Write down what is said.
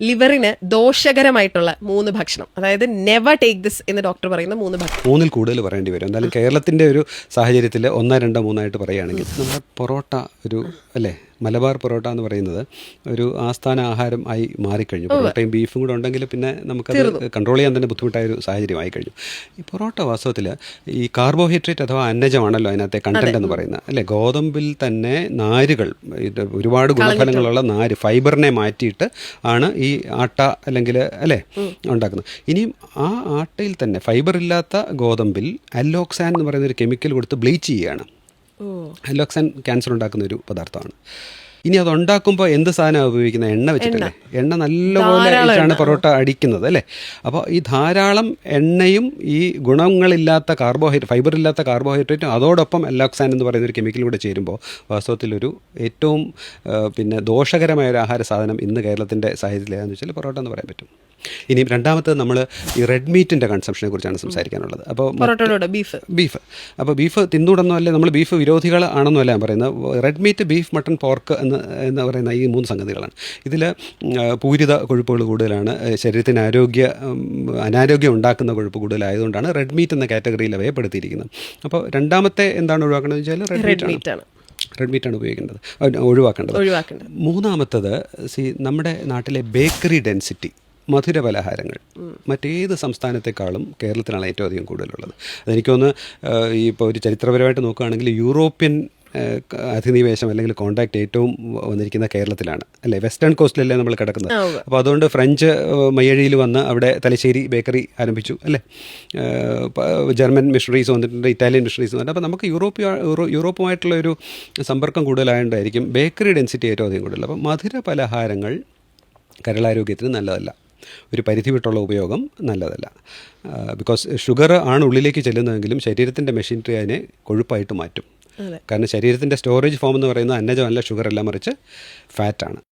ലിവറിന് ദോഷകരമായിട്ടുള്ള 3 ഭക്ഷണം, അതായത് never take this എന്ന് ഡോക്ടർ പറയുന്ന 3 ഭക്ഷണം. 3-ൽ കൂടുതൽ പറയേണ്ടി വരും. എന്തായാലും കേരളത്തിൻ്റെ ഒരു സാഹചര്യത്തിൽ 1, 2, 3 പറയുകയാണെങ്കിൽ നമ്മുടെ പൊറോട്ട ഒരു അല്ലേ, മലബാർ പൊറോട്ട എന്ന് പറയുന്നത് ഒരു ആസ്ഥാന ആഹാരം ആയി മാറിക്കഴിഞ്ഞു. പൊറോട്ടയും ബീഫും കൂടെ ഉണ്ടെങ്കിൽ പിന്നെ നമുക്കത് കൺട്രോൾ ചെയ്യാൻ തന്നെ ബുദ്ധിമുട്ടായ ഒരു സാഹചര്യമായി കഴിഞ്ഞു. ഈ പൊറോട്ട വാസ്തവത്തിൽ ഈ കാർബോഹൈഡ്രേറ്റ് അഥവാ അന്നജമാണല്ലോ അതിനകത്തെ കണ്ടന്റ് എന്ന് പറയുന്നത് അല്ലേ. ഗോതമ്പിൽ തന്നെ നാരുകൾ, ഒരുപാട് ഗുണഫലങ്ങളുള്ള നാര്, ഫൈബറിനെ മാറ്റിയിട്ട് ആണ് ഈ ആട്ട അല്ലെങ്കിൽ അല്ലേ ഉണ്ടാക്കുന്നത്. ഇനിയും ആ ആട്ടയിൽ തന്നെ ഫൈബർ ഇല്ലാത്ത ഗോതമ്പിൽ അല്ലോക്സാൻ എന്ന് പറയുന്ന ഒരു കെമിക്കൽ കൊടുത്ത് ബ്ലീച്ച് ചെയ്യുകയാണ്. അല്ലോക്സാൻ ക്യാൻസർ ഉണ്ടാക്കുന്ന ഒരു പദാർത്ഥമാണ്. ഇനി അത് ഉണ്ടാക്കുമ്പോൾ എന്ത് സാധനമാണ് ഉപയോഗിക്കുന്നത്? എണ്ണ വെച്ചിട്ടല്ലേ. എണ്ണ നല്ലപോലെ വെച്ചാണ് പൊറോട്ട അടിക്കുന്നത് അല്ലേ. അപ്പോൾ ഈ ധാരാളം എണ്ണയും ഈ ഗുണങ്ങളില്ലാത്ത ഫൈബർ ഇല്ലാത്ത കാർബോഹൈഡ്രേറ്റും അതോടൊപ്പം അല്ലോക്സാൻ എന്ന് പറയുന്ന ഒരു കെമിക്കൽ കൂടെ ചേരുമ്പോൾ വാസ്തവത്തിലൊരു ഏറ്റവും ദോഷകരമായ ഒരു ആഹാര സാധനം ഇന്ന് കേരളത്തിൻ്റെ സാഹചര്യത്തിൽ ഏതാണെന്ന് വെച്ചാൽ പൊറോട്ട എന്ന് പറയാൻ പറ്റും. ഇനി രണ്ടാമത്തത് നമ്മൾ ഈ റെഡ് മീറ്റിൻ്റെ കൺസംഷനെ കുറിച്ചാണ് സംസാരിക്കാനുള്ളത്. അപ്പോൾ ബീഫ് അപ്പോൾ ബീഫ് തിന്നൂടെന്നോ അല്ലേ, നമ്മൾ ബീഫ് വിരോധികൾ ആണെന്നോ അല്ല ഞാൻ പറയുന്നത്. Red meat, beef, mutton, pork എന്ന് പറയുന്ന ഈ 3 സംഗതികളാണ്. ഇതിൽ പൂരിത കൊഴുപ്പുകൾ കൂടുതലാണ്, ശരീരത്തിന് അനാരോഗ്യം ഉണ്ടാക്കുന്ന കൊഴുപ്പ് കൂടുതലായതുകൊണ്ടാണ് റെഡ് മീറ്റ് എന്ന കാറ്റഗറിയിൽ അവയെ പെടുത്തിയിരിക്കുന്നത്. അപ്പോൾ രണ്ടാമത്തെ എന്താണ് ഒഴിവാക്കേണ്ടത് വെച്ചാൽ റെഡ് മീറ്റാണ് ഒഴിവാക്കേണ്ടത്. മൂന്നാമത്തത് നമ്മുടെ നാട്ടിലെ ബേക്കറി ഡെൻസിറ്റി, മധുര പലഹാരങ്ങൾ മറ്റേത് സംസ്ഥാനത്തെക്കാളും കേരളത്തിലാണ് ഏറ്റവും അധികം കൂടുതലുള്ളത്. അതെനിക്കൊന്ന് ഇപ്പോൾ ഒരു ചരിത്രപരമായിട്ട് നോക്കുകയാണെങ്കിൽ യൂറോപ്യൻ അധിനിവേശം അല്ലെങ്കിൽ കോണ്ടാക്ട് ഏറ്റവും വന്നിരിക്കുന്ന കേരളത്തിലാണ് അല്ലേ. വെസ്റ്റേൺ കോസ്റ്റിലല്ലേ നമ്മൾ കിടക്കുന്നത്. അപ്പോൾ അതുകൊണ്ട് ഫ്രഞ്ച് മയ്യഴിയിൽ വന്ന് അവിടെ തലശ്ശേരി ബേക്കറി ആരംഭിച്ചു അല്ലേ. ജർമ്മൻ മിഷണറീസ് വന്നിട്ടുണ്ട്, ഇറ്റാലിയൻ മിഷണറീസ് വന്നിട്ടുണ്ട്. അപ്പോൾ നമുക്ക് യൂറോപ്പുമായിട്ടുള്ള ഒരു സമ്പർക്കം കൂടുതലായതുകൊണ്ടായിരിക്കും ബേക്കറി ഡെൻസിറ്റി ഏറ്റവും അധികം കൂടുതൽ. അപ്പോൾ മധുര പലഹാരങ്ങൾ കരളാരോഗ്യത്തിന് നല്ലതല്ല, ഒരു പരിധി വിട്ടുള്ള ഉപയോഗം നല്ലതല്ല. ബിക്കോസ് ഷുഗർ ആണ് ഉള്ളിലേക്ക് ചെല്ലുന്നതെങ്കിലും ശരീരത്തിൻ്റെ മെഷീനറി അതിനെ കൊഴുപ്പായിട്ട് മാറ്റും. കാരണം ശരീരത്തിൻ്റെ സ്റ്റോറേജ് ഫോം എന്ന് പറയുന്നത് അന്നജമല്ല, ഷുഗർ അല്ല, മറിച്ച് ഫാറ്റാണ്.